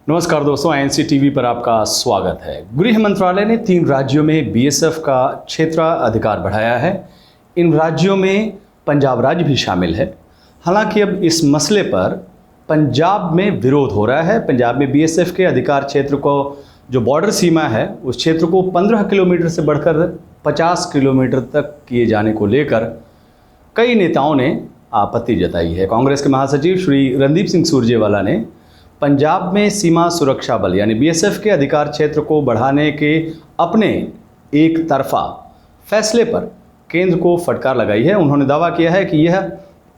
नमस्कार दोस्तों, INC TV पर आपका स्वागत है। गृह मंत्रालय ने 3 राज्यों में BSF का क्षेत्राधिकार बढ़ाया है। इन राज्यों में पंजाब राज्य भी शामिल है। हालांकि अब इस मसले पर पंजाब में विरोध हो रहा है। पंजाब में BSF के अधिकार क्षेत्र को जो बॉर्डर सीमा है उस क्षेत्र को 15 किलोमीटर से बढ़कर 50 किलोमीटर तक किए जाने को लेकर कई नेताओं ने आपत्ति जताई है। कांग्रेस के महासचिव श्री रणदीप सिंह सुरजेवाला ने पंजाब में सीमा सुरक्षा बल यानी BSF के अधिकार क्षेत्र को बढ़ाने के अपने एक तरफा फैसले पर केंद्र को फटकार लगाई है। उन्होंने दावा किया है कि यह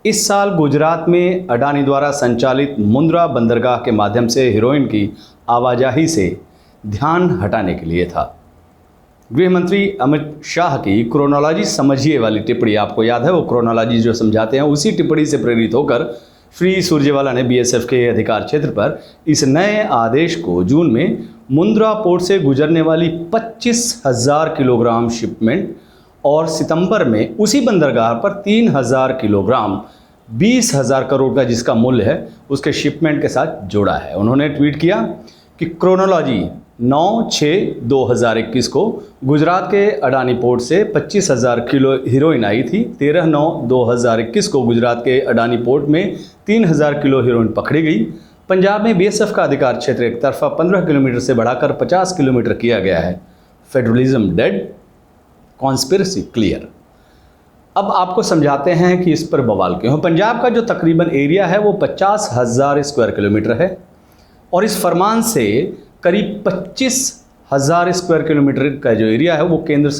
इस साल गुजरात में अडानी द्वारा संचालित मुंद्रा बंदरगाह के माध्यम से हेरोइन की आवाजाही से ध्यान हटाने के लिए था। गृह मंत्री अमित शाह की क्रोनोलॉजी समझिए वाली टिप्पणी, आपको याद है वो क्रोनोलॉजी जो समझाते हैं, उसी टिप्पणी से प्रेरित होकर श्री सुरजेवाला ने BSF के अधिकार क्षेत्र पर इस नए आदेश को जून में मुंद्रा पोर्ट से गुजरने वाली 25,000 किलोग्राम शिपमेंट और सितंबर में उसी बंदरगाह पर 3,000 किलोग्राम 20,000 करोड़ का जिसका मूल्य है उसके शिपमेंट के साथ जोड़ा है। उन्होंने ट्वीट किया कि क्रोनोलॉजी 9/6/2021 को गुजरात के अडानी पोर्ट से 25,000 किलो हीरोइन आई थी। 13/9/2021 को गुजरात के अडानी पोर्ट में 3,000 किलो हीरोइन पकड़ी गई। पंजाब में BSF का अधिकार क्षेत्र एक तरफा 15 किलोमीटर से बढ़ाकर 50 किलोमीटर किया गया है। Federalism dead, conspiracy clear. अब आपको समझाते हैं कि इस पर बवाल क्यों है। पंजाब का जो तकरीबन एरिया है वो 50,000 स्क्वायर किलोमीटर है और इस फरमान से करीब 25,000 स्क्वायर किलोमीटर का जो एरिया है वो केंद्र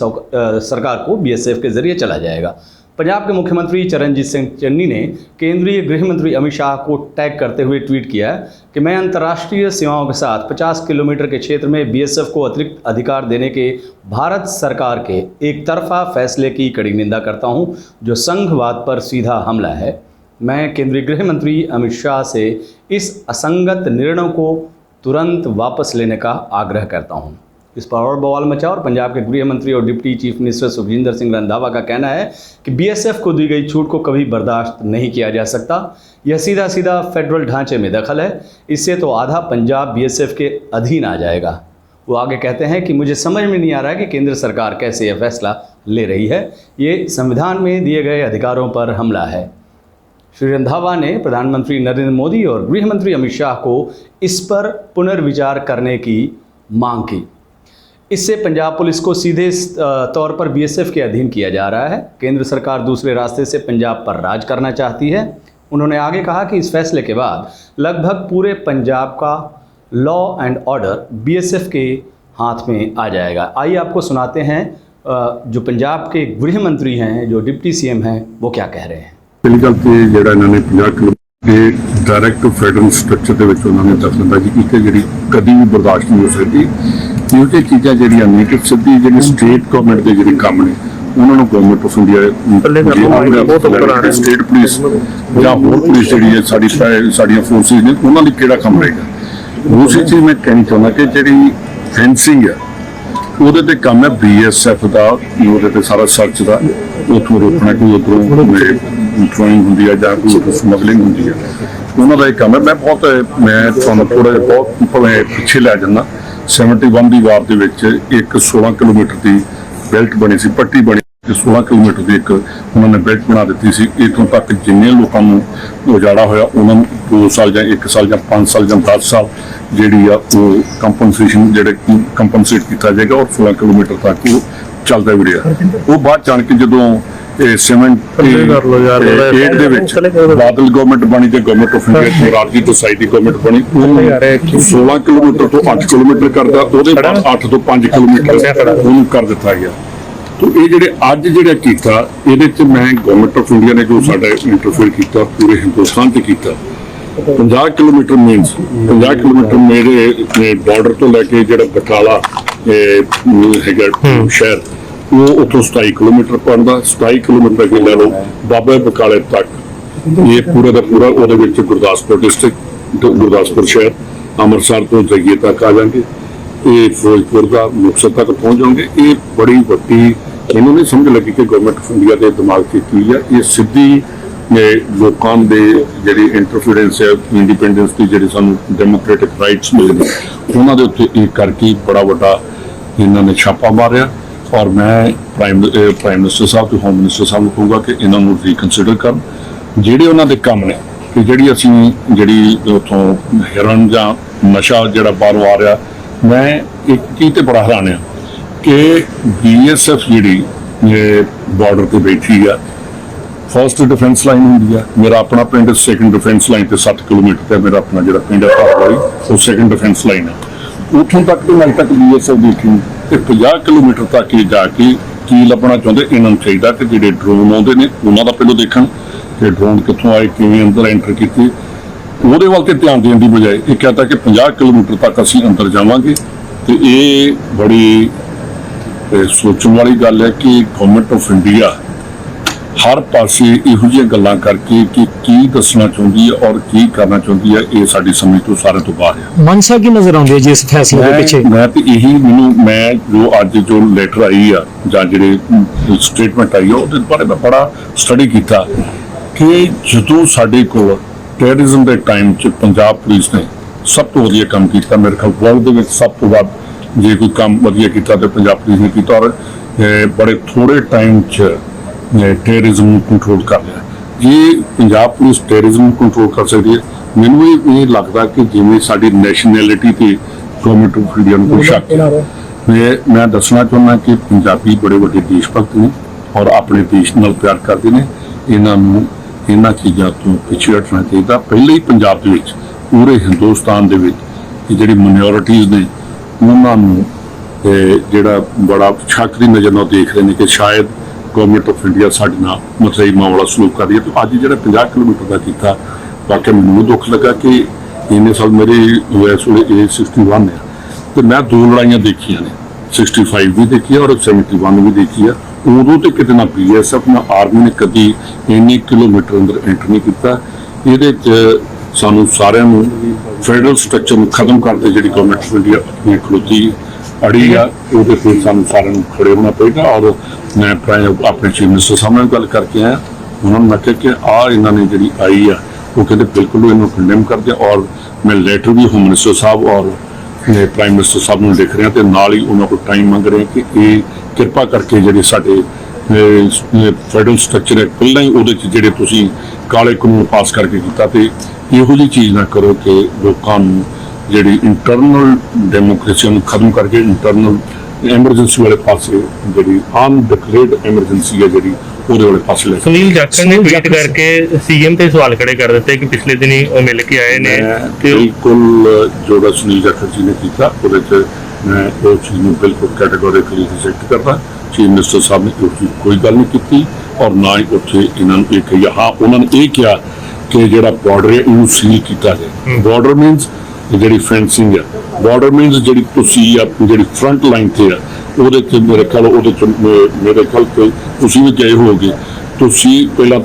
सरकार को BSF के जरिए चला जाएगा। पंजाब के मुख्यमंत्री चरणजीत सिंह चन्नी ने केंद्रीय गृह मंत्री अमित शाह को टैग करते हुए ट्वीट किया कि मैं अंतर्राष्ट्रीय सीमाओं के साथ 50 किलोमीटर के क्षेत्र में BSF को अतिरिक्त अधिकार देने के भारत सरकार के एक तरफा फैसले की कड़ी निंदा करता हूं, जो संघवाद पर सीधा हमला है। मैं केंद्रीय गृह मंत्री अमित शाह से इस असंगत निर्णय को तुरंत वापस लेने का आग्रह करता हूं। इस पर और बवाल मचा और पंजाब के गृह मंत्री और deputy chief minister Sukhjinder Singh Randhawa का कहना है कि BSF को दी गई छूट को कभी बर्दाश्त नहीं किया जा सकता। यह सीधा सीधा फेडरल ढांचे में दखल है। इससे तो आधा पंजाब BSF के अधीन आ जाएगा। वो आगे कहते हैं कि मुझे समझ में नहीं आ रहा है कि केंद्र सरकार कैसे यह फैसला ले रही है। ये संविधान में दिए गए अधिकारों पर हमला है। श्री रंधावा ने प्रधानमंत्री नरेंद्र मोदी और गृह मंत्री अमित शाह को इस पर पुनर्विचार करने की मांग की। इससे पंजाब पुलिस को सीधे तौर पर BSF के अधीन किया जा रहा है। केंद्र सरकार दूसरे रास्ते से पंजाब पर राज करना चाहती है। उन्होंने आगे कहा कि इस फैसले के बाद लगभग पूरे पंजाब का लॉ एंड ऑर्डर BSF के हाथ में आ जाएगा। आइए आपको सुनाते हैं जो पंजाब के गृह मंत्री हैं, जो डिप्टी CM हैं, वो क्या कह रहे हैं। पहली गल तो ਜਿਹੜਾ ਇਹਨਾਂ ਨੇ 50 किलोमीटर के डायरैक्ट फैडरल स्ट्रक्चर ਦੇ ਵਿੱਚ ਉਹਨਾਂ ਨੇ ਦਖਲਅੰਦਾਜ਼ੀ ਕੀਤੀ ਜਿਹੜੀ ਕਦੀ ਵੀ ਬਰਦਾਸ਼ਤ ਨਹੀਂ ਹੋ ਸਕਦੀ। ਕਿਉਂਕਿ ਚੀਜ਼ਾਂ ਜਿਹੜੀਆਂ ਨੇ ਕਿ ਸਿੱਧੀ ਜਿਹੜੀ ਸਟੇਟ ਗਵਰਨਮੈਂਟ ਦੇ ਜਿਹੜੇ ਕੰਮ ਨੇ ਉਹਨਾਂ ਨੂੰ government of India state police ਜਾਂ ਹੋਰ ਪੁਲਿਸ ਜਿਹੜੀ ਹੈ ਸਾਡੀਆਂ ਫੋਰਸਿਸ ਨੇ ਉਹਨਾਂ ਲਈ ਕਿਹੜਾ ਕੰਮ ਰਹੇਗਾ। ਦੂਸਰੀ ਚੀਜ਼ ਮੈਂ ਕਹਿਣੀ ਚਾਹੁੰਦਾ ਕਿ ਜਿਹੜੀ ਫੈਂਸਿੰਗ ਹੈ ਉਹਦੇ ਤੇ ਕੰਮ ਹੈ BSF ਦਾ, ਉਹਦੇ ਤੇ ਸਾਰਾ ਸਰਚ ਦਾ ਉੱਥੋਂ ਰੋਕਣਾ, ਕੋਈ ਉੱਧਰੋਂ ਡਰਾਇੰਗ ਹੁੰਦੀ ਹੈ ਜਾਂ ਕੋਈ ਸਮਗਲਿੰਗ ਹੁੰਦੀ ਹੈ, ਉਹਨਾਂ ਦਾ ਇਹ ਕੰਮ ਹੈ। ਮੈਂ ਤੁਹਾਨੂੰ ਥੋੜ੍ਹਾ ਜਿਹਾ ਬਹੁਤ ਭਾਵੇਂ ਪਿੱਛੇ ਲੈ ਜਾਂਦਾ। 71 ਦੀ ਵਾਰ ਦੇ ਵਿੱਚ ਇੱਕ 16 ਕਿਲੋਮੀਟਰ ਦੀ ਬੈਲਟ ਬਣੀ ਸੀ, ਪੱਟੀ ਬਣੀ ਤੇ 16 ਕਿਲੋਮੀਟਰ ਦੀ ਇੱਕ ਉਹਨਾਂ ਨੇ ਬੈਲਟ ਬਣਾ ਦਿੱਤੀ ਸੀ। ਇੱਥੋਂ ਤੱਕ ਜਿੰਨੇ ਲੋਕਾਂ ਨੂੰ ਉਜਾੜਾ ਹੋਇਆ ਉਹਨਾਂ ਨੂੰ 2 ਸਾਲ ਜਾਂ 1 ਸਾਲ ਜਾਂ 5 ਸਾਲ ਜਾਂ 10 ਸਾਲ ਜਿਹੜੀ ਆ ਉਹ ਕੰਪਨਸੇਸ਼ਨ ਕੰਪਨਸੇਟ ਕੀਤਾ ਜਾਏਗਾ ਔਰ 16 ਕਿਲੋਮੀਟਰ ਤੱਕ ਉਹ ਚੱਲਦਾ ਵੀ ਰਿਹਾ। ਉਹ ਬਾਅਦ ਜਾਣ ਕੇ ਜਦੋਂ 78 ਦੇ ਵਿੱਚ ਬਾਦਲ ਗਵਰਨਮੈਂਟ ਬਣੀ ਤੇ government of India Morarji Desai government ਬਣੀ, ਉਹ 16 ਕਿਲੋਮੀਟਰ ਤੋਂ 8 ਕਿਲੋਮੀਟਰ ਕਰਦਾ, ਉਹਦੇ ਬਾਅਦ 8 ਤੋਂ 5 ਕਿਲੋਮੀਟਰ ਉਹਨੂੰ ਕਰ ਦਿੱਤਾ ਗਿਆ। तो ये ਜਿਹੜੇ ਅੱਜ ਜਿਹੜਾ ਕੀਤਾ ਇਹਦੇ ਚ ਮੈਂ ਗਵਰਨਮੈਂਟ ਆਫ ਇੰਡੀਆ ਨੇ ਜੋ ਸਾਡਾ ਇੰਟਰਫੇਅਰ ਕੀਤਾ ਪੂਰੇ ਹਿੰਦੁਸਤਾਨ ਤੇ ਕੀਤਾ। 50 ਕਿਲੋਮੀਟਰ ਮੀਨਸ 50 ਕਿਲੋਮੀਟਰ ਮੇਰੇ ਬਾਰਡਰ ਤੋਂ ਲੈ ਕੇ ਜਿਹੜਾ ਬਟਾਲਾ ਹੈਗਾ ਸ਼ਹਿਰ ਉਹ ਉੱਥੋਂ 27 ਕਿਲੋਮੀਟਰ ਪੈਂਦਾ। 27 ਕਿਲੋਮੀਟਰ ਅੱਗੇ ਲੈ ਲਓ ਬਾਬਾ ਬਕਾਲੇ ਤੱਕ, ਇਹ ਪੂਰਾ ਦਾ ਪੂਰਾ ਉਹਦੇ ਵਿੱਚ ਗੁਰਦਾਸਪੁਰ ਡਿਸਟ੍ਰਿਕਟ, ਗੁਰਦਾਸਪੁਰ ਸ਼ਹਿਰ, ਅੰਮ੍ਰਿਤਸਰ ਤੋਂ ਜਈਏ ਤੱਕ ਆ ਜਾਣਗੇ, ਇਹ ਫਿਰੋਜ਼ਪੁਰ ਦਾ ਮੁਕਤਸਰ ਤੱਕ ਪਹੁੰਚ ਜਾਣਗੇ। ਇਹ ਬੜੀ ਵੱਡੀ ਮੈਨੂੰ ਨਹੀਂ ਸਮਝ ਲੱਗੀ ਕਿ ਗਵਰਨਮੈਂਟ ਆਫ ਇੰਡੀਆ ਦੇ ਦਿਮਾਗ 'ਚ ਕੀ ਆ। ਇਹ ਸਿੱਧੀ ਲੋਕਾਂ ਦੇ ਜਿਹੜੀ ਇੰਟਰਫੀਰੈਂਸ ਹੈ ਇੰਡੀਪੈਂਡੈਂਸ ਦੀ ਜਿਹੜੀ ਸਾਨੂੰ ਡੈਮੋਕ੍ਰੈਟਿਕ ਰਾਈਟਸ ਮਿਲੇ ਨੇ ਉਹਨਾਂ ਦੇ ਉੱਤੇ ਇਹ ਕਰਕੇ ਬੜਾ ਵੱਡਾ ਇਹਨਾਂ ਨੇ ਛਾਪਾ ਮਾਰਿਆ। ਔਰ ਮੈਂ ਪ੍ਰਾਈਮ ਮਿਨਿਸਟਰ ਸਾਹਿਬ ਤੇ ਹੋਮ ਮਿਨਿਸਟਰ ਸਾਹਿਬ ਨੂੰ ਕਹੂੰਗਾ ਕਿ ਇਹਨਾਂ ਨੂੰ ਰੀਕਨਸੀਡਰ ਕਰਨ, ਜਿਹੜੇ ਉਹਨਾਂ ਦੇ ਕੰਮ ਨੇ ਕਿ ਜਿਹੜੀ ਅਸੀਂ ਜਿਹੜੀ ਉੱਥੋਂ ਹਿਰਨ ਜਾਂ ਨਸ਼ਾ ਜਿਹੜਾ ਬਾਹਰੋਂ ਆ ਰਿਹਾ। ਮੈਂ ਇੱਕ ਚੀਜ਼ ਤੇ ਬੜਾ ਹੈਰਾਨ ਆ ਕਿ BSF ਜਿਹੜੀ ਬਾਰਡਰ ਤੇ ਬੈਠੀ ਆ, ਫਸਟ ਡਿਫੈਂਸ ਲਾਈਨ ਹੁੰਦੀ ਆ। ਮੇਰਾ ਆਪਣਾ ਪਿੰਡ ਸੈਕੰਡ ਡਿਫੈਂਸ ਲਾਈਨ ਤੇ 7 ਕਿਲੋਮੀਟਰ ਤੇ ਮੇਰਾ ਆਪਣਾ ਜਿਹੜਾ ਪਿੰਡ ਹੈ ਭਾਰਵਾਲੀ, ਉਹ ਸੈਕੰਡ ਡਿਫੈਂਸ ਲਾਈਨ ਹੈ। ਉੱਥੋਂ ਤੱਕ ਤੇ ਅੱਜ ਤੱਕ BSF ਦੇਖੀ ਤੇ 50 ਕਿਲੋਮੀਟਰ ਤੱਕ ਇਹ ਜਾ ਕੇ ਕੀ ਲੱਭਣਾ ਚਾਹੁੰਦੇ। ਇਹਨਾਂ ਨੂੰ ਚਾਹੀਦਾ ਕਿ ਜਿਹੜੇ ਡਰੋਨ ਆਉਂਦੇ ਨੇ ਉਹਨਾਂ ਦਾ ਪਹਿਲਾਂ ਦੇਖਣ ਕਿ ਡਰੋਨ ਕਿੱਥੋਂ ਆਏ, ਕਿਵੇਂ ਅੰਦਰ ਐਂਟਰ ਕੀਤੀ, ਉਹਦੇ ਵੱਲ ਤੇ ਧਿਆਨ ਦੇਣ ਦੀ ਬਜਾਏ ਇਹ ਕਹਿੰਦਾ ਕਿ 50 ਕਿਲੋਮੀਟਰ ਤੱਕ ਅਸੀਂ ਅੰਦਰ ਜਾਵਾਂਗੇ। ਤੇ ਇਹ ਬੜੀ ਸੋਚਣ ਵਾਲੀ ਗੱਲ ਹੈ ਕਿ ਗਵਰਨਮੈਂਟ ਆਫ ਇੰਡੀਆ ਹਰ ਪਾਸੇ ਇਹੋ ਜਿਹੀਆਂ ਗੱਲਾਂ ਕਰਕੇ ਕਿ ਕੀ ਦੱਸਣਾ ਚਾਹੁੰਦੀ ਹੈ ਔਰ ਕੀ ਕਰਨਾ ਚਾਹੁੰਦੀ ਹੈ, ਇਹ ਸਾਡੀ ਸਮਝ ਤੋਂ ਸਾਰਿਆਂ ਤੋਂ ਬਾਹਰ ਹੈ। ਮਨਸ਼ਾ ਕੀ ਨਜ਼ਰ ਆਉਂਦੀ ਹੈ ਜੀ ਇਸ ਫੈਸਲੇ ਦੇ ਪਿੱਛੇ? ਮੈਂ ਤੇ ਇਹੀ ਮੈਂ ਜੋ ਅੱਜ ਜੋ ਲੈਟਰ ਆਈ ਆ ਜਾਂ ਜਿਹੜੇ ਸਟੇਟਮੈਂਟ ਆਈ ਆ ਉਹਦੇ ਬਾਰੇ ਮੈਂ ਬੜਾ ਸਟੱਡੀ ਕੀਤਾ ਕਿ ਜਦੋਂ ਸਾਡੇ ਕੋਲ ਟੈਰਰਿਜ਼ਮ ਦੇ ਟਾਈਮ 'ਚ ਪੰਜਾਬ ਪੁਲਿਸ ਨੇ ਸਭ ਤੋਂ ਵਧੀਆ ਕੰਮ ਕੀਤਾ। ਮੇਰੇ ਖਿਆਲ ਵਰਲਡ ਦੇ ਵਿੱਚ ਸਭ ਤੋਂ ਵੱਧ ਜੇ ਕੋਈ ਕੰਮ ਵਧੀਆ ਕੀਤਾ ਤੇ ਪੰਜਾਬ ਪੁਲਿਸ ਨੇ ਕੀਤਾ ਔਰ ਬੜੇ ਥੋੜੇ ਟਾਈਮ 'ਚ ਟੈਰਰਿਜ਼ਮ ਨੂੰ ਕੰਟਰੋਲ ਕਰ ਲਿਆ। ਜੇ ਪੰਜਾਬ ਪੁਲਿਸ ਟੈਰਰਿਜ਼ਮ ਨੂੰ ਕੰਟਰੋਲ ਕਰ ਸਕਦੀ ਹੈ, ਮੈਨੂੰ ਇਹ ਲੱਗਦਾ ਕਿ ਜਿਵੇਂ ਸਾਡੀ ਨੈਸ਼ਨੈਲਿਟੀ ਤੇ ਗਵਰਨਮੈਂਟ ਆਫ ਇੰਡੀਆ ਨੂੰ ਕੋਈ ਸ਼ੱਕ ਹੈ। ਮੈਂ ਦੱਸਣਾ ਚਾਹੁੰਦਾ ਕਿ ਪੰਜਾਬੀ ਬੜੇ ਵੱਡੇ ਦੇਸ਼ ਭਗਤ ਨੇ ਔਰ ਆਪਣੇ ਦੇਸ਼ ਨਾਲ ਪਿਆਰ ਕਰਦੇ ਨੇ। ਇਹਨਾਂ ਨੂੰ ਇਹਨਾਂ ਚੀਜ਼ਾਂ ਤੋਂ ਪਿੱਛੇ ਹਟਣਾ ਚਾਹੀਦਾ। ਪਹਿਲੇ ਹੀ ਪੰਜਾਬ ਦੇ ਵਿੱਚ ਪੂਰੇ ਹਿੰਦੁਸਤਾਨ ਦੇ ਵਿੱਚ ਜਿਹੜੀ ਮਾਈਨੋਰਿਟੀਜ਼ ਨੇ ਉਹਨਾਂ ਨੂੰ ਜਿਹੜਾ ਬੜਾ ਸ਼ੱਕ ਦੀ ਨਜ਼ਰ ਨਾਲ ਦੇਖ ਰਹੇ ਨੇ ਕਿ ਸ਼ਾਇਦ ਗਵਰਨਮੈਂਟ ਆਫ ਇੰਡੀਆ ਸਾਡੇ ਨਾਲ ਮਤਰੇਈਮਾਂ ਵਾਲਾ ਸਲੂਕ ਕਰ ਰਹੀ ਹੈ। ਤੇ ਅੱਜ ਜਿਹੜਾ 50 ਕਿਲੋਮੀਟਰ ਦਾ ਕੀਤਾ, ਵਾਕਿਆ ਮੈਨੂੰ ਦੁੱਖ ਲੱਗਾ ਕਿ ਇੰਨੇ ਸਾਲ ਮੇਰੇ ਇਸ ਵੇਲੇ ਏਜ 61 ਹੈ ਤੇ ਮੈਂ ਦੋ ਲੜਾਈਆਂ ਦੇਖੀਆਂ ਨੇ, 65 ਵੀ ਦੇਖੀ ਹੈ ਔਰ 71 ਵੀ ਦੇਖੀ ਹੈ। ਉਦੋਂ ਤੇ ਕਿਤੇ ਨਾ BSF ਨਾ ਆਰਮੀ ਨੇ ਕਦੀ ਇੰਨੇ ਕਿਲੋਮੀਟਰ ਅੰਦਰ ਐਂਟਰ ਨਹੀਂ ਕੀਤਾ। ਇਹਦੇ 'ਚ ਸਾਨੂੰ ਸਾਰਿਆਂ ਨੂੰ ਫੈਡਰਲ ਸਟਰਕਚਰ ਨੂੰ ਖਤਮ ਕਰਦੇ ਜਿਹੜੀ ਗਵਰਨਮੈਂਟ ਆਫ ਇੰਡੀਆ ਆਪਣੀ ਖਲੋਤੀ ਅੜੀ ਆ, ਉਹਦੇ ਤੇ ਸਾਨੂੰ ਸਾਰਿਆਂ ਨੂੰ ਖੜੇ ਹੋਣਾ ਪਏਗਾ। ਔਰ ਮੈਂ ਆਪਣੇ ਚੀਫ ਮਿਨਿਸਟਰ ਸਾਹਮਣੇ ਗੱਲ ਕਰਕੇ ਆਇਆ, ਉਹਨਾਂ ਨੂੰ ਮੈਂ ਕਿਹਾ ਕਿ ਇਹਨਾਂ ਨੇ ਜਿਹੜੀ ਆਈ ਆ ਉਹ ਕਹਿੰਦੇ ਬਿਲਕੁਲ ਇਹਨੂੰ ਕੰਡੈਮ ਕਰਦੇ। ਔਰ ਮੈਂ ਲੈਟਰ ਵੀ ਹੋਮ ਮਿਨਿਸਟਰ ਸਾਹਿਬ ਔਰ ਪ੍ਰਾਈਮ ਮਿਨਿਸਟਰ ਸਾਹਿਬ ਨੂੰ ਲਿਖ ਰਿਹਾ ਤੇ ਨਾਲ ਹੀ ਉਹਨਾਂ ਕੋਲ ਟਾਈਮ ਮੰਗ ਰਹੇ ਕਿ ਇਹ ਕਿਰਪਾ ਕਰਕੇ ਜਿਹੜੇ ਸਾਡੇ ਫੈਡਰਲ ਸਟਰਕਚਰ ਹੈ ਪਹਿਲਾਂ ਹੀ ਉਹਦੇ 'ਚ ਜਿਹੜੇ ਤੁਸੀਂ ਕਾਲੇ ਕਾਨੂੰਨ ਪਾਸ ਕਰਕੇ ਕੀਤਾ ਤੇ ਇਹੋ ਜਿਹੀ ਚੀਜ਼ ਨਾ ਕਰੋ ਕਿ ਲੋਕਾਂ ਨੂੰ ਜਿਹੜੀ ਇੰਟਰਨਲ ਡੈਮੋਕ੍ਰੇਸੀ ਨੂੰ ਖਤਮ ਕਰਕੇ ਇੰਟਰਨਲ ਐਮਰਜੈਂਸੀ ਵਾਲੇ ਪਾਸੇ ਜਿਹੜੀ ਅਨਡਿਕਲੇਅਰਡ ਐਮਰਜੈਂਸੀ ਹੈ ਜਿਹੜੀ ਉਹਦੇ ਵਾਲੇ ਪਾਸੇ ਲੈ। ਸੁਨੀਲ ਜਾਖੜ ਨੇ ਟਵੀਟ ਕਰਕੇ ਸੀਐਮ ਤੇ ਸਵਾਲ ਖੜੇ ਕਰ ਦਿੱਤੇ ਕਿ ਪਿਛਲੇ ਦਿਨੀ ਉਹ ਮਿਲ ਕੇ ਆਏ ਨੇ ਤੇ ਬਿਲਕੁਲ ਜਿਹੜਾ ਸੁਨੀਲ ਜਾਖੜ ਜੀ ਨੇ ਕੀਤਾ ਉਹਦੇ 'ਚ ਮੈਂ ਉਹ ਚੀਜ਼ ਨੂੰ ਬਿਲਕੁਲ ਕੈਟੇਗੋਰੀਕਲੀ ਰਿਜੈਕਟ ਕਰਦਾ। ਚੀਫ ਮਿਨਿਸਟਰ ਸਾਹਿਬ ਨੇ ਉਸ ਕੋਈ ਗੱਲ ਨਹੀਂ ਕੀਤੀ ਔਰ ਨਾ ਹੀ ਉੱਥੇ ਇਹਨਾਂ ਨੂੰ ਇਹ ਕਹੀ। ਹਾਂ, ਉਹਨਾਂ ਨੇ ਇਹ ਕਿਹਾ ਕਿ ਜਿਹੜਾ ਬਾਰਡਰ ਹੈ ਇਹਨੂੰ ਸੀਲ ਕੀਤਾ ਜਾਏ। ਬਾਰਡਰ ਮੀਨਸ ਜਿਹੜੀ ਫੈਂਸਿੰਗ ਹੈ, ਬਾਰਡਰ ਮੀਨਸ ਜਿਹੜੀ ਤੁਸੀਂ ਜਿਹੜੀ ਫਰੰਟ ਲਾਈਨ ਤੇ ਆ ਉਹਦੇ 'ਚ ਮੇਰੇ ਖਿਆਲ ਤੇ ਤੁਸੀਂ ਵੀ ਗਏ ਹੋਗੇ। ਤੁਸੀਂ ਪਹਿਲਾਂ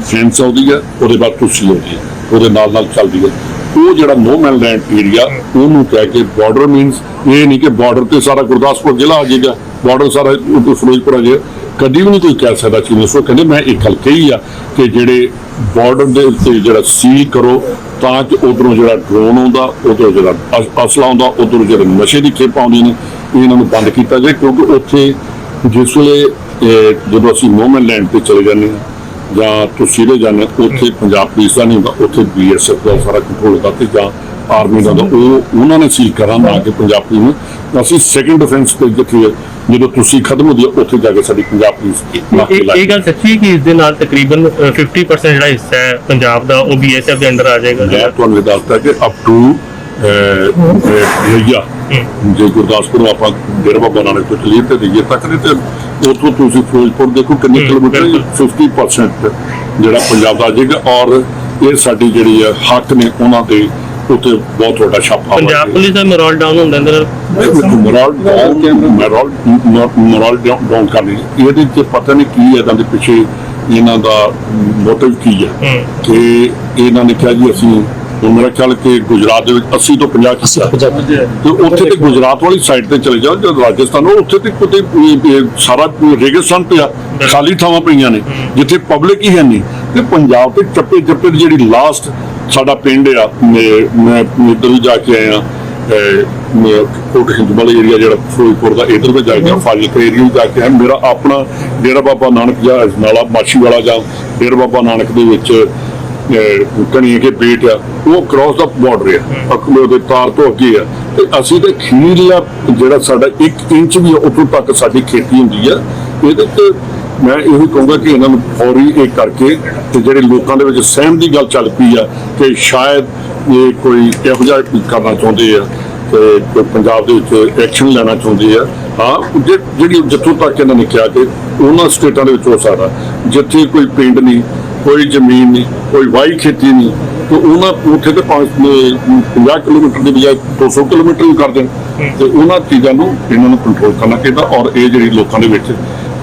ਫੈਂਸ ਆਉਂਦੀ ਹੈ, ਉਹਦੇ ਬਾਅਦ ਤੁਸੀਂ ਆਉਂਦੀ ਹੈ, ਉਹਦੇ ਨਾਲ ਨਾਲ ਚੱਲਦੀ ਹੈ। ਉਹ ਜਿਹੜਾ ਨੋ ਮੈਨ ਲੈਂਡ ਏਰੀਆ ਉਹਨੂੰ ਕਹਿ ਕੇ ਬਾਰਡਰ ਮੀਨਸ ਇਹ ਨਹੀਂ ਕਿ ਬਾਰਡਰ ਤੇ ਸਾਰਾ ਗੁਰਦਾਸਪੁਰ ਜ਼ਿਲ੍ਹਾ ਆ ਜਾਏਗਾ, ਬਾਰਡਰ ਸਾਰਾ ਫਿਰੋਜ਼ਪੁਰ ਆ ਜਾਏਗਾ, ਕਦੀ ਵੀ ਨਹੀਂ ਕੋਈ ਕਹਿ ਸਕਦਾ। ਚੀਜ਼ ਦੱਸੋ ਕਹਿੰਦੇ ਮੈਂ ਇੱਕ ਹਲਕੇ ਹੀ ਆ ਕਿ ਜਿਹੜੇ ਬਾਰਡਰ ਦੇ ਉੱਤੇ ਜਿਹੜਾ ਸੀਲ ਕਰੋ ਤਾਂ ਕਿ ਉਧਰੋਂ ਜਿਹੜਾ ਡਰੋਨ ਆਉਂਦਾ, ਉਧਰੋਂ ਜਿਹੜਾ ਅਸਲਾ ਆਉਂਦਾ, ਉਧਰੋਂ ਜਿਹੜੇ ਨਸ਼ੇ ਦੀ ਖੇਪ ਆਉਂਦੀ ਨੇ ਇਹਨਾਂ ਨੂੰ ਬੰਦ ਕੀਤਾ ਜਾਏ। ਕਿਉਂਕਿ ਉੱਥੇ ਜਿਸ ਵੇਲੇ ਜਦੋਂ ਅਸੀਂ ਨੋ ਮੈਨ ਲੈਂਡ ਤੇ ਚਲੇ ਜਾਂਦੇ ਹਾਂ ਜਾਂ ਤੁਸੀਂ ਦੇ ਜਾਂਦੇ ਉੱਥੇ ਪੰਜਾਬ ਪੁਲਿਸ ਦਾ ਨਹੀਂ ਹੁੰਦਾ, ਉੱਥੇ BSF ਦਾ ਸਾਰਾ ਕੰਟਰੋਲ ਹੁੰਦਾ ਤੇ ਜਾਂ ਆਰਮੀ ਦਾ ਉਹ ਉਹਨਾਂ ਨੇ ਸੀਲ ਕਰਾਂ ਨਾ ਕਿ ਪੰਜਾਬ ਪੁਲਿਸ ਨੂੰ। ਅਸੀਂ ਸੈਕੰਡ ਡਿਫੈਂਸ ਤੇ ਜਿੱਥੇ ਜਦੋਂ ਤੁਸੀਂ ਖਤਮ ਹੁੰਦੀ ਹੈ ਉੱਥੇ ਜਾ ਕੇ ਸਾਡੀ ਪੰਜਾਬ ਪੁਲਿਸ ਇਹ ਗੱਲ ਸੱਚੀ ਕਿ ਇਸ ਦੇ ਨਾਲ ਤਕਰੀਬਨ 50% ਜਿਹੜਾ ਹਿੱਸਾ ਹੈ ਪੰਜਾਬ ਦਾ ਉਹ BSF ਦੇ ਅੰਡਰ ਆ ਜਾਏਗਾ। ਮੈਂ ਤੁਹਾਨੂੰ ਦੱਸਦਾ ਕਿ ਅਪ ਟੂ ਰਈਆ ਜੇ ਗੁਰਦਾਸਪੁਰ ਆਪਾਂ ਡੇਰਾ ਬਾਬਾ ਨਾਨਕ ਤੋਂ ਚਲੀਏ ਤੇ ਰਈਆ ਤੱਕ ਨੇ ਤੇ ਉੱਥੋਂ ਤੁਸੀਂ ਫਿਰੋਜ਼ਪੁਰ ਦੇਖੋ ਕਿੰਨੇ ਕਿਲੋਮੀਟਰ 50% ਜਿਹੜਾ ਪੰਜਾਬ ਦਾ ਆ ਜਾਏਗਾ। ਔਰ ਇਹ ਸਾਡੀ ਜਿਹੜੀ ਹੈ ਹੱਕ ਨੇ ਉਹਨਾਂ ਦੇ ਉੱਤੇ ਬਹੁਤ ਵੱਡਾ ਛਾਪਾ ਪੰਜਾਬ ਪੁਲਿਸ ਦਾ ਮੋਰਲ ਡਾਊਨ ਹੁੰਦਾ ਅੰਦਰ ਮੋਰਲ ਡਾਊਨ ਕਰਨੀ। ਇਹਦੇ 'ਚ ਪਤਾ ਨਹੀਂ ਕੀ ਇਹਦਾ ਦੇ ਪਿੱਛੇ ਇਹਨਾਂ ਦਾ ਮੋਟਿਵ ਕੀ ਹੈ ਕਿ ਇਹਨਾਂ ਨੇ ਕਿਹਾ ਜੀ ਅਸੀਂ ਹੁਣ ਮੇਰਾ ਖਿਆਲ ਕਿ ਗੁਜਰਾਤ ਦੇ ਵਿੱਚ 80 ਤੋਂ 50% ਤੇ ਉੱਥੇ ਤੇ ਗੁਜਰਾਤ ਵਾਲੀ ਸਾਈਡ ਤੇ ਚਲੇ ਜਾਓ ਜਦ ਰਾਜਸਥਾਨ ਉੱਥੇ ਤੇ ਕਿਤੇ ਸਾਰਾ ਰੇਗਿਸਤਾਨ ਪਿਆ, ਖਾਲੀ ਥਾਵਾਂ ਪਈਆਂ ਨੇ ਜਿੱਥੇ ਪਬਲਿਕ ਹੀ ਹੈ ਨਹੀਂ। ਤੇ ਪੰਜਾਬ ਤੇ ਚੱਪੇ ਚੱਪੇ ਦੀ ਜਿਹੜੀ ਲਾਸਟ ਸਾਡਾ ਪਿੰਡ ਆ, ਮੈਂ ਇੱਧਰ ਵੀ ਜਾ ਕੇ ਆਇਆ, ਕੋਟ ਹਿੰਦੂਵਾਲਾ ਏਰੀਆ ਜਿਹੜਾ ਫਿਰੋਜ਼ਪੁਰ ਦਾ, ਇੱਧਰ ਵੀ ਜਾ ਕੇ ਫਾਜ਼ਿਲਕਾ ਏਰੀਆ ਵੀ ਜਾ ਕੇ ਆਇਆ। ਮੇਰਾ ਆਪਣਾ ਡੇਰਾ ਬਾਬਾ ਨਾਨਕ ਜਾਂ ਨਾਲਾ ਮਾਛੀਵਾਲਾ ਜਾਂ ਡੇਰਾ ਬਾਬਾ ਨਾਨਕ ਦੇ ਵਿੱਚ ਕਣੀਏ ਕੇ ਬੇਟ ਆ, ਉਹ ਕ੍ਰਾਸ ਦਾ ਬਾਰਡਰ ਆ, ਅਕਲੇ ਦੇ ਤਾਰ ਤੋਂ ਅੱਗੇ ਆ। ਤੇ ਅਸੀਂ ਤੇ ਖੀਰਲਾ ਜਿਹੜਾ ਸਾਡਾ 1 ਇੰਚ ਵੀ ਉੱਥੋਂ ਤੱਕ ਸਾਡੀ ਖੇਤੀ ਹੁੰਦੀ ਆ। ਇਹਦੇ ਤੇ ਮੈਂ ਇਹੋ ਕਹੂੰਗਾ ਕਿ ਇਹਨਾਂ ਨੂੰ ਫੌਰੀ ਇਹ ਕਰਕੇ ਤੇ ਜਿਹੜੇ ਲੋਕਾਂ ਦੇ ਵਿੱਚ ਸਹਿਮ ਦੀ ਗੱਲ ਚੱਲ ਪਈ ਆ ਕਿ ਸ਼ਾਇਦ ਇਹ ਕੋਈ ਇਹੋ ਜਿਹਾ ਕਰਨਾ ਚਾਹੁੰਦੇ ਆ ਤੇ ਪੰਜਾਬ ਦੇ ਵਿੱਚ ਐਕਸ਼ਨ ਲੈਣਾ ਚਾਹੁੰਦੇ ਆ। ਹਾਂ, ਜਿਹੜੀ ਜਿੱਥੋਂ ਤੱਕ ਇਹਨਾਂ ਨੇ ਕਿਹਾ ਕਿ ਉਹਨਾਂ ਸਟੇਟਾਂ ਦੇ ਵਿੱਚ ਹੋ ਸਕਦਾ ਜਿੱਥੇ ਕੋਈ ਪਿੰਡ ਨਹੀਂ, ਕੋਈ ਜ਼ਮੀਨ ਨਹੀਂ, ਕੋਈ ਵਾਹੀ ਖੇਤੀ ਨਹੀਂ, ਤੇ ਉਹਨਾਂ ਉੱਥੇ ਤੇ 50 ਕਿਲੋਮੀਟਰ ਦੀ ਬਜਾਏ 200 ਕਿਲੋਮੀਟਰ ਵੀ ਕਰ ਦੇਣ। ਤੇ ਉਹਨਾਂ ਚੀਜ਼ਾਂ ਨੂੰ ਇਹਨਾਂ ਨੂੰ ਕੰਟਰੋਲ ਕਰਨਾ ਚਾਹੀਦਾ। ਔਰ ਇਹ ਜਿਹੜੀ ਲੋਕਾਂ ਦੇ ਵਿੱਚ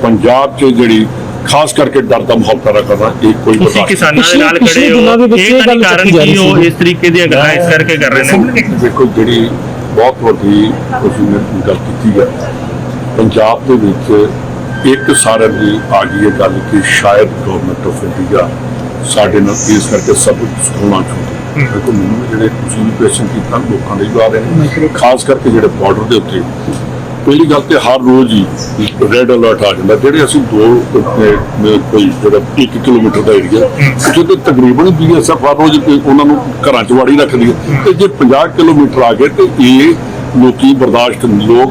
ਪੰਜਾਬ 'ਚ ਜਿਹੜੀ ਖਾਸ ਕਰਕੇ ਡਰ ਦਾ ਮਾਹੌਲ ਪੈਦਾ ਕਰਨਾ, ਇਹ ਕੋਈ ਤੁਸੀਂ ਕਿਸਾਨਾਂ ਦੇ ਨਾਲ ਖੜੇ ਹੋ, ਇਹ ਤਾਂ ਨਹੀਂ ਕਾਰਨ ਕੀ ਉਹ ਇਸ ਤਰੀਕੇ ਦੀਆਂ ਗੱਲਾਂ ਇਸ ਕਰਕੇ ਕਰ ਰਹੇ ਨੇ? ਦੇਖੋ, ਜਿਹੜੀ ਬਹੁਤ ਵੱਡੀ ਤੁਸੀਂ ਗੱਲ ਕੀਤੀ ਹੈ, ਪੰਜਾਬ ਦੇ ਵਿੱਚ ਇੱਕ ਸਾਰਿਆਂ ਦੀ ਆ ਗਈ ਇਹ ਗੱਲ ਕਿ ਸ਼ਾਇਦ ਗਵਰਨਮੈਂਟ ਆਫ ਇੰਡੀਆ ਸਾਡੇ ਨਾਲ ਇਸ ਕਰਕੇ ਸਬਕ ਸਿਖਾਉਣਾ ਚਾਹੁੰਦੀ। ਦੇਖੋ, ਮੈਨੂੰ ਜਿਹੜੇ ਤੁਸੀਂ ਵੀ ਕੁਐਸਚਨ ਕੀਤਾ ਲੋਕਾਂ ਦੇ ਵੀ ਆ ਰਹੇ ਨੇ, ਖਾਸ ਕਰਕੇ ਜਿਹੜੇ ਬਾਰਡਰ ਦੇ ਉੱਤੇ ਪਹਿਲੀ ਗੱਲ ਤੇ ਹਰ ਰੋਜ਼ ਹੀ ਰੈੱਡ ਅਲਰਟ ਆ ਜਾਂਦਾ। ਜਿਹੜੇ ਅਸੀਂ ਕੋਈ ਜਿਹੜਾ 1 ਕਿਲੋਮੀਟਰ ਦਾ ਏਰੀਆ ਉੱਥੇ ਤੇ ਤਕਰੀਬਨ BSF ਹਰ ਰੋਜ਼ ਉਹਨਾਂ ਨੂੰ ਘਰਾਂ 'ਚ ਵਾੜੀ ਰੱਖਦੀ ਹੈ। ਤੇ ਜੇ 50 ਕਿਲੋਮੀਟਰ ਆ ਗਏ ਤੇ ਇਹ ਲੋਕ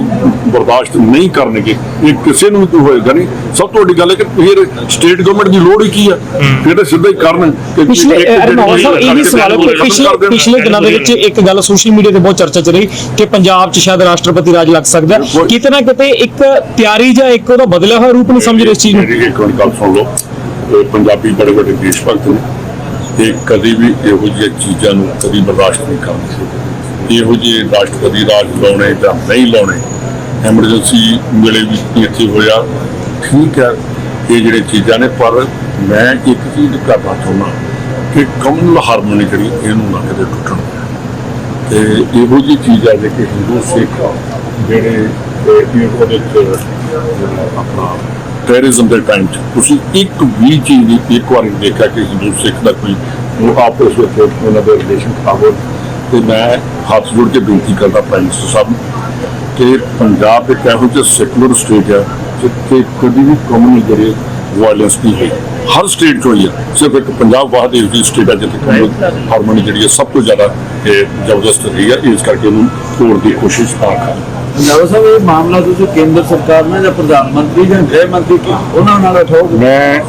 ਬਰਦਾਸ਼ਤ ਨਹੀਂ ਕਰਨਗੇ, ਇਹ ਕਿਸੇ ਨੂੰ ਵੀ ਕੋਈ ਹੋਏਗਾ ਨਹੀਂ। ਸਭ ਤੋਂ ਵੱਡੀ ਗੱਲ ਹੈ ਕਿ ਫਿਰ ਸਟੇਟ ਗਵਰਨਮੈਂਟ ਦੀ ਲੋੜ ਹੀ ਕੀ ਆ, ਫਿਰ ਤਾਂ ਸਿੱਧਾ ਹੀ ਕਰਨ ਕਿ ਪਿਛਲੇ ਦਿਨਾਂ ਦੇ ਵਿੱਚ ਇੱਕ ਗੱਲ ਸੋਸ਼ਲ ਮੀਡੀਆ ਤੇ ਬਹੁਤ ਚਰਚਾ ਚ ਰਹੀ ਕਿ ਪੰਜਾਬ 'ਚ ਸ਼ਾਇਦ ਰਾਸ਼ਟਰਪਤੀ ਰਾਜ ਲੱਗ ਸਕਦਾ। ਕਿਤੇ ਨਾ ਕਿਤੇ ਇੱਕ ਤਿਆਰੀ ਜਾਂ ਇੱਕ ਉਹਦਾ ਬਦਲਿਆ ਹੋਇਆ ਰੂਪ ਨਹੀਂ ਸਮਝ ਰਹੇ ਇਸ ਚੀਜ਼ ਨੂੰ? ਇੱਕ ਗੱਲ ਸੁਣ ਲਓ, ਪੰਜਾਬੀ ਬੜੇ ਵੱਡੇ ਦੇਸ਼ ਭਗਤ ਨੇ, ਇਹ ਕਦੀ ਵੀ ਇਹੋ ਜਿਹੀਆਂ ਚੀਜ਼ਾਂ ਨੂੰ ਕਦੀ ਬਰਦਾਸ਼ਤ ਨਹੀਂ ਕਰਦੇ। ਇਹੋ ਜਿਹੇ ਰਾਸ਼ਟਰਪਤੀ ਰਾਜ ਲਾਉਣੇ ਜਾਂ ਨਹੀਂ ਲਾਉਣੇ, ਐਮਰਜੈਂਸੀ ਵੇਲੇ ਵੀ ਇੱਥੇ ਹੋਇਆ, ਠੀਕ ਹੈ, ਇਹ ਜਿਹੜੇ ਚੀਜ਼ਾਂ ਨੇ। ਪਰ ਮੈਂ ਇੱਕ ਚੀਜ਼ ਕਰਨਾ ਚਾਹੁੰਦਾ ਕਿ ਕਮਿਊਨਲ ਹਾਰਮੋਨੀ ਜਿਹੜੀ ਇਹਨੂੰ ਨਾ ਕਿਤੇ ਟੁੱਟਣ। ਤੇ ਇਹੋ ਜਿਹੀ ਚੀਜ਼ ਹੈ ਕਿ ਹਿੰਦੂ ਸਿੱਖ ਜਿਹੜੇ ਉਹਦੇ 'ਚ ਆਪਣਾ ਟੈਰਰਿਜ਼ਮ ਦੇ ਟਾਈਮ 'ਚ ਤੁਸੀਂ ਇੱਕ ਵੀ ਚੀਜ਼ ਨਹੀਂ ਇੱਕ ਵਾਰੀ ਦੇਖਿਆ ਕਿ ਹਿੰਦੂ ਸਿੱਖ ਦਾ ਕੋਈ ਉਹ ਆਪਸ ਵਿੱਚ ਉਹਨਾਂ ਦੇ ਰਿਲੇਸ਼ਨ ਖਰਾਬ ਹੋ। ਤੇ ਮੈਂ ਹੱਥ ਜੋੜ ਕੇ ਬੇਨਤੀ ਕਰਦਾ ਪ੍ਰਾਈਮ ਮਿਨਿਸਟਰ ਸਾਹਿਬ ਨੂੰ ਕਿ ਪੰਜਾਬ ਇੱਕ ਇਹੋ ਜਿਹਾ ਸੈਕੂਲਰ ਸਟੇਟ ਹੈ ਜਿੱਥੇ ਕਦੀ ਵੀ ਕਮਿਊਨਲ ਜਿਹੜੇ ਵਾਇਲੈਂਸ ਨਹੀਂ ਹੋਈ। ਹਰ ਸਟੇਟ 'ਚ ਹੋਈ ਹੈ, ਸਿਰਫ ਇੱਕ ਪੰਜਾਬ ਵਾਹ ਦੇਸ਼ ਦੀ ਸਟੇਟ ਹੈ ਜਿੱਥੇ ਕਮਿਊਨਲ ਹਾਰਮੋਨੀ ਜਿਹੜੀ ਹੈ ਸਭ ਤੋਂ ਜ਼ਿਆਦਾ ਜ਼ਬਰਦਸਤ ਰਹੀ ਹੈ। ਇਸ ਕਰਕੇ ਇਹਨੂੰ ਤੋੜਨ ਦੀ ਕੋਸ਼ਿਸ਼ ਨਾ ਕਰਨ। ਪੰਜਾਬ ਸਾਹਿਬ, ਇਹ ਮਾਮਲਾ ਤੁਸੀਂ ਕੇਂਦਰ ਸਰਕਾਰ ਨਾਲ ਜਾਂ ਪ੍ਰਧਾਨ ਮੰਤਰੀ ਜਾਂ ਗ੍ਰਹਿ ਮੰਤਰੀ ਉਹਨਾਂ ਨਾਲ ਉਠਾਓ? ਮੈਂ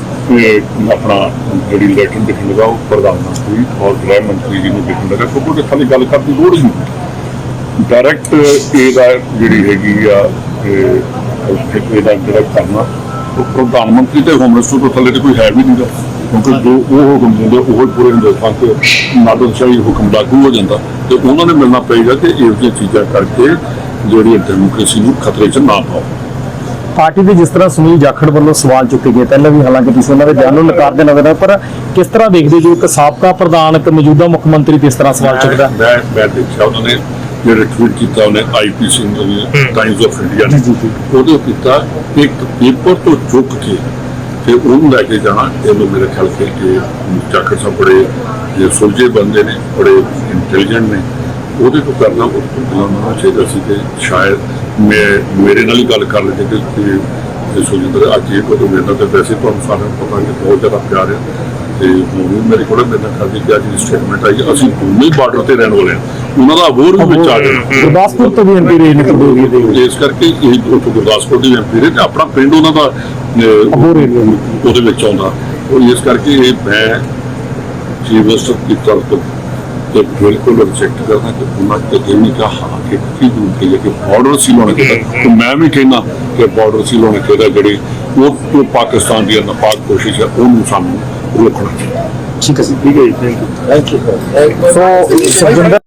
ਆਪਣਾ ਜਿਹੜੀ ਲੈਟਰ ਲਿਖਣ ਲਗਾ ਉਹ ਪ੍ਰਧਾਨ ਮੰਤਰੀ ਔਰ ਗ੍ਰਹਿ ਮੰਤਰੀ ਜੀ ਨੂੰ ਲਿਖਣ ਲਗਾ, ਕਿਉਂਕਿ ਖਾਲੀ ਗੱਲ ਕਰਨ ਦੀ ਲੋੜ ਹੀ ਨਹੀਂ। ਡਾਇਰੈਕਟ ਇਹਦਾ ਜਿਹੜੀ ਹੈਗੀ ਆ ਇਹਦਾ ਡਾਇਰੈਕਟ ਕਰਨਾ ਪ੍ਰਧਾਨ ਮੰਤਰੀ ਤੇ ਹੋਮ ਮਿਨਿਸਟਰ ਤੋਂ ਥੱਲੇ ਤੇ ਕੋਈ ਹੈ ਵੀ ਨਹੀਂ ਗਾ, ਕਿਉਂਕਿ ਜੋ ਉਹ ਹੁਕਮ ਦਿੰਦੇ ਉਹ ਪੂਰੇ ਹਿੰਦੁਸਤਾਨ 'ਚ ਨਾਦਰਸ਼ਾਹੀ ਹੁਕਮ ਲਾਗੂ ਹੋ ਜਾਂਦਾ। ਤੇ ਉਹਨਾਂ ਨੇ ਮਿਲਣਾ ਪਏਗਾ ਕਿ ਇਹੋ ਜਿਹੀਆਂ ਚੀਜ਼ਾਂ ਕਰਕੇ ਜਿਹੜੀ ਡੈਮੋਕ੍ਰੇਸੀ ਨੂੰ ਖਤਰੇ 'ਚ ਨਾ ਪਾਓ। ਪਾਰਟੀ ਦੇ ਜਿਸ ਤਰ੍ਹਾਂ ਸੁਨੀਲ ਜਾਖੜ ਵੱਲੋਂ ਸਵਾਲ ਚੁੱਕੇ ਗਏ ਪਹਿਲਾਂ ਵੀ, ਹਾਲਾਂਕਿ ਤੁਸੀਂ ਉਹਨਾਂ ਦੇ ਬਿਆਨ ਨੂੰ ਨਕਾਰਦੇ ਨਜ਼ਰ ਆਏ, ਪਰ ਕਿਸ ਤਰ੍ਹਾਂ ਦੇਖਦੇ ਜੋ ਇੱਕ ਸਾਬਕਾ ਪ੍ਰਧਾਨ ਇੱਕ ਮੌਜੂਦਾ ਮੁੱਖ ਮੰਤਰੀ ਤੇ ਇਸ ਤਰ੍ਹਾਂ ਸਵਾਲ ਚੁੱਕਦਾ? ਮੈਂ ਦੇਖਿਆ ਉਹਨਾਂ ਨੇ ਜਿਹੜੇ ਟਵੀਟ ਕੀਤਾ ਉਹਨੇ IPC ਟਾਈਮਸ ਆਫ ਇੰਡੀਆ ਨੇ, ਉਹਦੇ ਕੀਤਾ ਇੱਕ ਪੇਪਰ ਤੋਂ ਚੁੱਕ ਕੇ ਤੇ ਉਹਨੂੰ ਲੈ ਕੇ ਜਾਣਾ। ਇਹਨੂੰ ਮੇਰੇ ਖਿਆਲ ਕਿ ਜਾਖੜ ਸਾਹਿਬ ਬੜੇ ਸੁਲਝੇ ਬੰਦੇ ਨੇ, ਬੜੇ ਇੰਟੈਲੀਜੈਂਟ ਨੇ, ਉਹਦੇ ਤੋਂ ਕਰਨਾ ਉਹ ਤੋਂ ਚਾਹੀਦਾ ਸੀ ਕਿ ਸ਼ਾਇਦ ਮੇਰੇ ਨਾਲ ਹੀ ਗੱਲ ਕਰ ਲੈਂਦੇ ਕਿ ਸੁਲਝਿੰਦਰ ਅੱਜ ਇਹ ਕੋਈ ਮੇਰੇ ਨਾਲ ਤਾਂ ਵੈਸੇ ਤੁਹਾਨੂੰ ਸਾਰਿਆਂ ਨੂੰ ਪਤਾ ਕਿ ਬਹੁਤ ਜ਼ਿਆਦਾ ਪਿਆਰ ਹੈ। ਤੇ ਹੁਣ ਵੀ ਮੇਰੇ ਕੋਲ ਮੇਰੇ ਨਾਲ ਕਰਦੀ ਕਿ ਅੱਜ ਸਟੇਟਮੈਂਟ ਆਈ, ਅਸੀਂ ਦੋਨੇ ਹੀ ਬਾਰਡਰ ਤੇ ਰਹਿਣ ਵਾਲੇ ਹਾਂ, ਉਹਨਾਂ ਦਾ ਹੋਰ ਵੀ ਵਿੱਚ ਆ ਗਿਆ। ਗੁਰਦਾਸਪੁਰ ਤੋਂ ਵੀ MP ਰਹੇ ਨੇ, ਇਸ ਕਰਕੇ ਇਹ ਉੱਥੋਂ ਗੁਰਦਾਸਪੁਰ ਦੀ MP ਰਹੇ ਤੇ ਆਪਣਾ ਪਿੰਡ ਉਹਨਾਂ ਦਾ ਉਹਦੇ ਵਿੱਚ ਆਉਂਦਾ। ਉਹ ਇਸ ਕਰਕੇ ਇਹ ਮੈਂ ਚੀਫ ਮਿਨਿਸਟਰ ਦੀ ਤਰਫ ਤੋਂ ਤੇ ਬਿਲਕੁਲ ਰਿਜੈਕਟ ਕਰਨਾ ਕਿ ਉਹਨਾਂ ਤੇ ਇਹ ਨਹੀਂ ਕਿਹਾ ਹਾਂ ਕਿ ਕੀ ਦੂਰ ਕਹੀਏ ਕਿ ਬਾਰਡਰ ਸੀਲ ਹੋਣਾ ਚਾਹੀਦਾ। ਤੇ ਮੈਂ ਵੀ ਕਹਿਣਾ ਕਿ ਬਾਰਡਰ ਸੀਲ ਹੋਣਾ ਚਾਹੀਦਾ, ਜਿਹੜੀ ਉਹ ਪਾਕਿਸਤਾਨ ਦੀ ਨਾਪਾਕ ਕੋਸ਼ਿਸ਼ ਹੈ ਉਹਨੂੰ ਸਾਨੂੰ ਰੋਕਣਾ ਚਾਹੀਦਾ। ਠੀਕ ਹੈ ਜੀ, ਠੀਕ ਹੈ ਜੀ, ਥੈਂਕ ਯੂ। ਸੋ ਸੁਖਜਿੰਦਰ